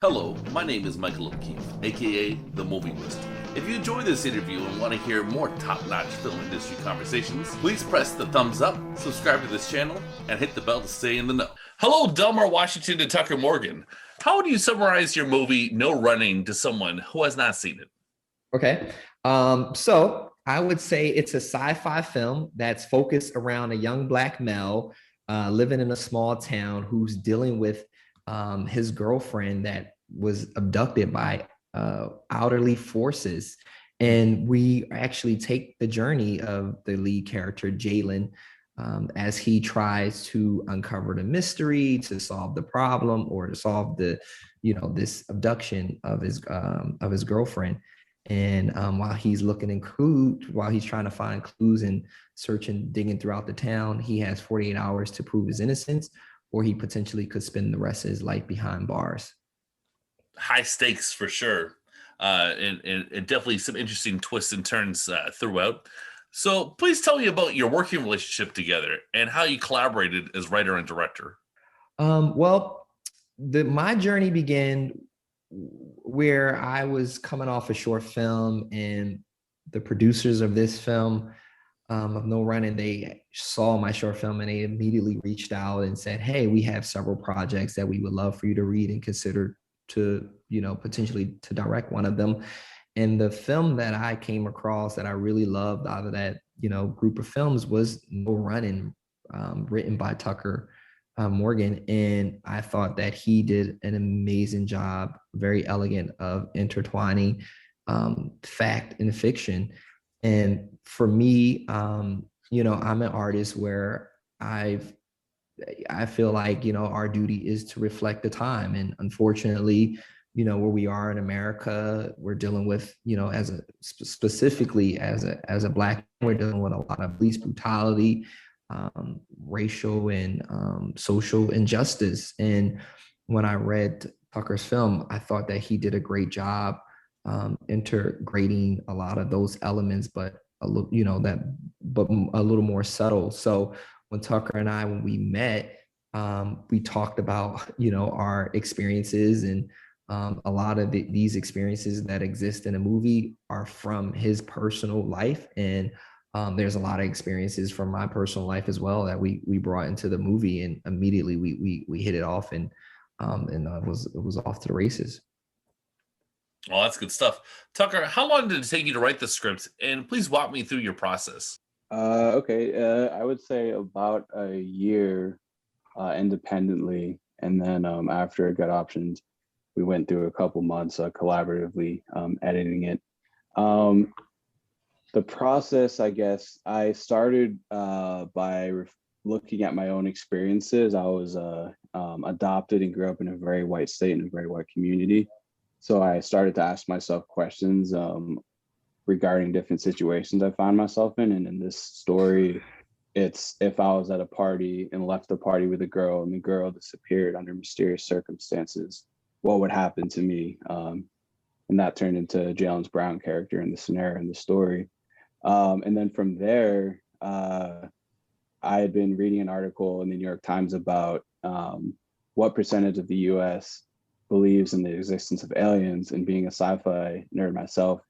Hello, my name is Michael O'Keefe, aka The Movie Wizard. If you enjoy this interview and want to hear more top-notch film industry conversations, please press the thumbs up, subscribe to this channel, and hit the bell to stay in the know. Hello, Delmar Washington and Tucker Morgan. How would you summarize your movie No Running to someone who has not seen it? Okay. So I would say it's a sci-fi film that's focused around a young black male living in a small town who's dealing with his girlfriend that was abducted by outerly forces. And we actually take the journey of the lead character, Jalen, as he tries to uncover the mystery, to solve the problem, or to solve this abduction of his girlfriend. And while he's looking in clues, while he's trying to find clues and searching, digging throughout the town, he has 48 hours to prove his innocence, or he potentially could spend the rest of his life behind bars. High stakes for sure, and definitely some interesting twists and turns throughout. So please tell me about your working relationship together and how you collaborated as writer and director. My journey began where I was coming off a short film, and the producers of this film, of No Running, they saw my short film and they immediately reached out and said, "Hey, we have several projects that we would love for you to read and consider to, potentially to direct one of them." And the film that I came across that I really loved out of that, group of films was No Running, written by Tucker Morgan. And I thought that he did an amazing job, very elegant, of intertwining fact and fiction. And for me, I'm an artist where I feel like, our duty is to reflect the time. And unfortunately, where we are in America, we're dealing with, specifically as a black, we're dealing with a lot of police brutality, racial and social injustice. And when I read Tucker's film, I thought that he did a great job integrating a lot of those elements, but but a little more subtle. So when Tucker and I, when we met, we talked about our experiences, and a lot of these experiences that exist in a movie are from his personal life, and there's a lot of experiences from my personal life as well that we brought into the movie, and immediately we hit it off, and it was off to the races. Well, that's good stuff. Tucker, how long did it take you to write the script? And please walk me through your process. Okay. I would say about a year independently, and then after I got options, we went through a couple months collaboratively editing it. Um, the process, I guess, I started by looking at my own experiences. I was adopted and grew up in a very white state and a very white community. So I started to ask myself questions regarding different situations I found myself in. And in this story, it's if I was at a party and left the party with a girl and the girl disappeared under mysterious circumstances, what would happen to me? And that turned into Jalen's Brown character in the scenario in the story. And then from there, I had been reading an article in the New York Times about what percentage of the US believes in the existence of aliens, and being a sci-fi nerd myself,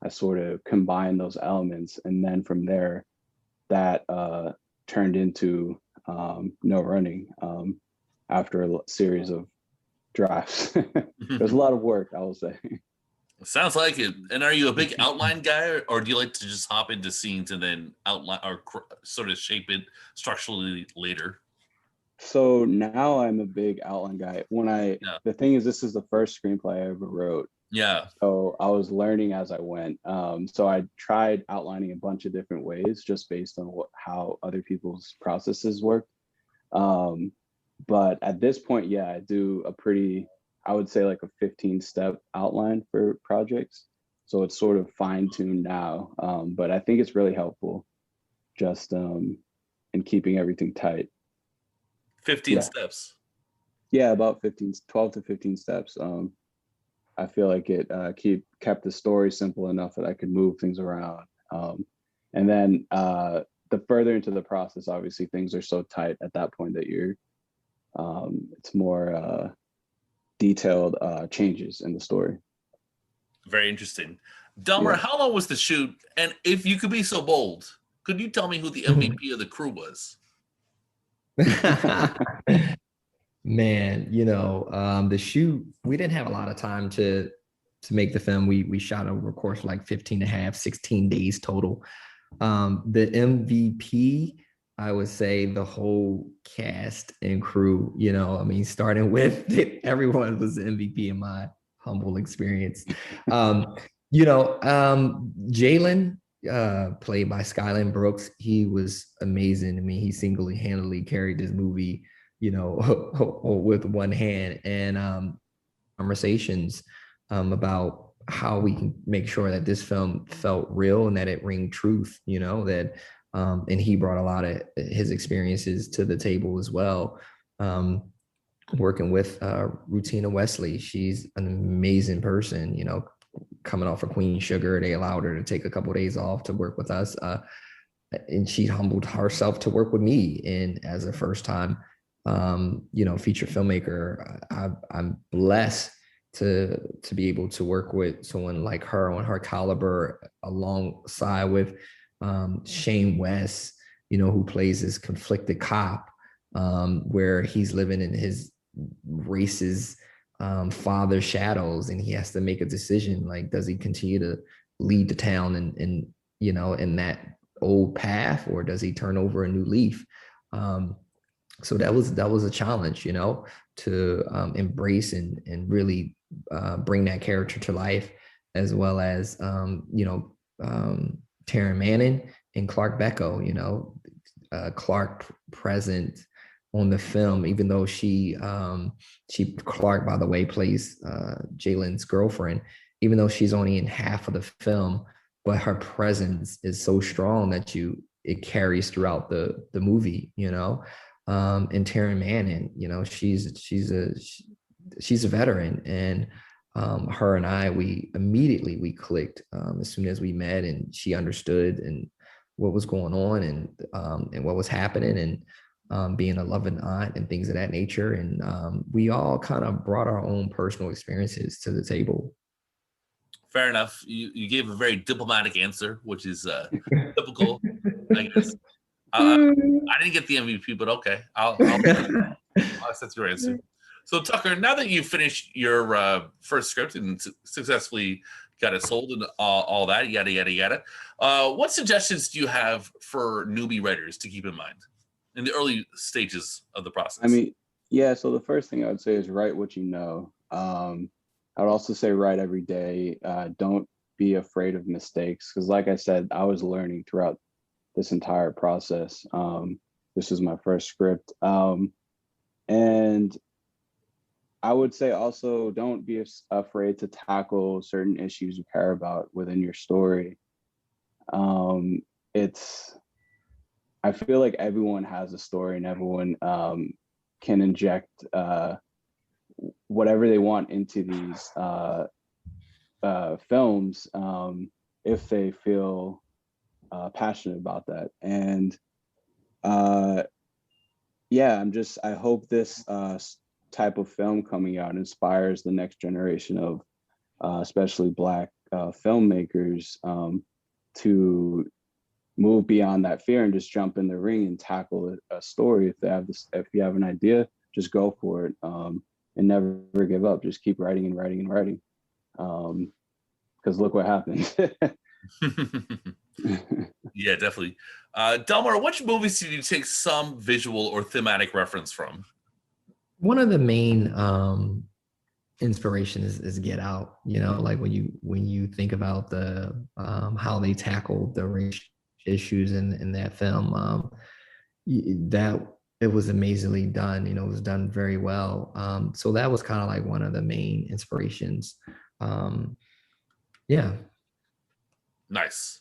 I sort of combined those elements. And then from there, that turned into No Running after a series of drafts. There's a lot of work, I will say. Sounds like it. And are you a big outline guy, or do you like to just hop into scenes and then outline or sort of shape it structurally later? So now I'm a big outline guy. Yeah. The thing is, this is the first screenplay I ever wrote. Yeah. So I was learning as I went. So I tried outlining a bunch of different ways just based on how other people's processes work. But at this point, yeah, I do I would say like a 15-step outline for projects. So it's sort of fine-tuned now. But I think it's really helpful just in keeping everything tight. 15 Yeah. steps. Yeah, about 15, 12 to 15 steps. I feel like it kept the story simple enough that I could move things around. And then the further into the process, obviously things are so tight at that point that it's more detailed changes in the story. Very interesting. Delmar, Yeah. how long was the shoot? And if you could be so bold, could you tell me who the MVP of the crew was? Man, the shoot, we didn't have a lot of time to make the film. We shot over a course of like 15 and a half, 16 days total. The MVP, I would say the whole cast and crew, starting with everyone was the MVP in my humble experience. Jalen, played by Skyland Brooks, he was amazing. I mean, he single-handedly carried this movie, with one hand, and conversations about how we can make sure that this film felt real and that it rang truth, and he brought a lot of his experiences to the table as well. Working with Rutina Wesley, she's an amazing person, coming off of Queen Sugar. They allowed her to take a couple of days off to work with us. And she humbled herself to work with me. And as a first time, feature filmmaker, I'm blessed to be able to work with someone like her on her caliber, alongside with Shane West, who plays this conflicted cop, where he's living in his racist father's shadows, and he has to make a decision, like, does he continue to lead the town and in that old path, or does he turn over a new leaf? So that was a challenge, to embrace and really bring that character to life, as well as Taryn Manning and Clark Becko. Clark present on the film, even though she Clark, by the way, plays Jalen's girlfriend, even though she's only in half of the film, but her presence is so strong that it carries throughout the movie, and Taryn Manning, she's a veteran, and her and I, we immediately clicked as soon as we met, and she understood and what was going on, and what was happening, and being a loving aunt and things of that nature. And we all kind of brought our own personal experiences to the table. Fair enough. You gave a very diplomatic answer, which is typical, I guess. I didn't get the MVP, but okay. I'll accept your answer. So, Tucker, now that you've finished your first script and successfully got it sold and all that, yada, yada, yada, what suggestions do you have for newbie writers to keep in mind in the early stages of the process? I mean, yeah, so the first thing I would say is write what you know. I would also say write every day. Don't be afraid of mistakes, because like I said, I was learning throughout this entire process. This was my first script. And I would say also don't be afraid to tackle certain issues you care about within your story. I feel like everyone has a story, and everyone can inject whatever they want into these films if they feel passionate about that. And I hope this type of film coming out inspires the next generation of especially Black filmmakers to move beyond that fear and just jump in the ring and tackle a story. If you have an idea, just go for it, and never give up. Just keep writing and writing and writing, because look what happened. Yeah, definitely. Delmar, which movies did you take some visual or thematic reference from? One of the main inspirations is Get Out. Like when you think about the how they tackled the race issues in that film, that it was amazingly done. It was done very well. So that was kind of like one of the main inspirations. Yeah. Nice.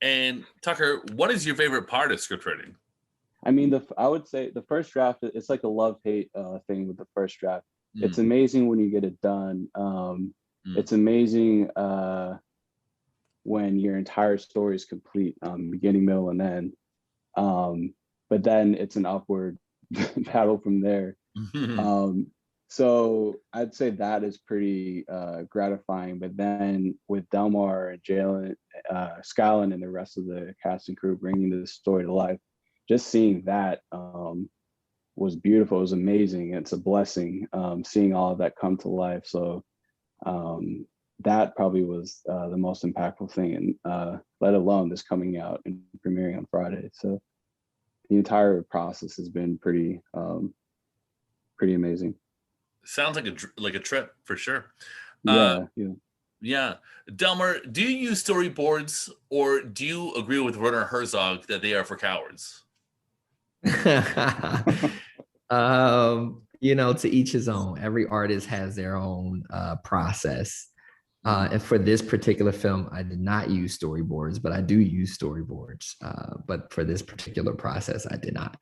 And Tucker, what is your favorite part of script writing? I mean, I would say the first draft, it's like a love-hate thing with the first draft. It's amazing when you get it done. It's amazing when your entire story is complete, beginning, middle, and end. But then it's an upward battle from there. So I'd say that is pretty gratifying. But then with Delmar and Jalen, Skylan, and the rest of the cast and crew bringing this story to life, just seeing that was beautiful. It was amazing. It's a blessing seeing all of that come to life. So that probably was the most impactful thing, and let alone this coming out and premiering on Friday. So the entire process has been pretty amazing. Sounds like a trip for sure. Yeah. Yeah. Delmar, do you use storyboards, or do you agree with Werner Herzog that they are for cowards? To each his own. Every artist has their own process. And for this particular film, I did not use storyboards, but I do use storyboards. But for this particular process, I did not.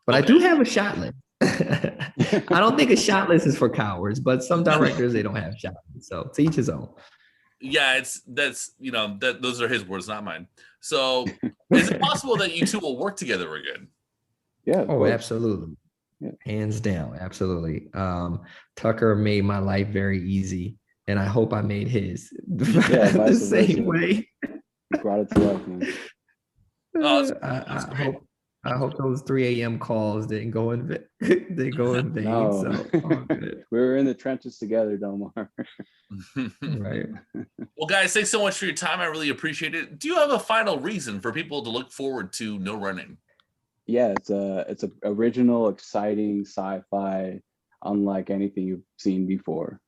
But okay. I do have a shot list. I don't think a shot list is for cowards, but some directors, they don't have shot lists. So to each his own. Yeah, those are his words, not mine. So is it possible that you two will work together again? Yeah. Oh, absolutely. Yeah. Hands down. Absolutely. Tucker made my life very easy, and I hope I made his the same way. You brought it to life, man. I hope those 3 a.m. calls didn't go in vain. No. So, we were in the trenches together, Delmar. Right. Well, guys, thanks so much for your time. I really appreciate it. Do you have a final reason for people to look forward to No Running? Yeah, it's a original, exciting sci-fi, unlike anything you've seen before.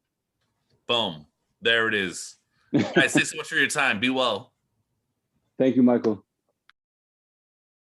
Boom. There it is. Guys, thanks so much for your time. Be well. Thank you, Michael.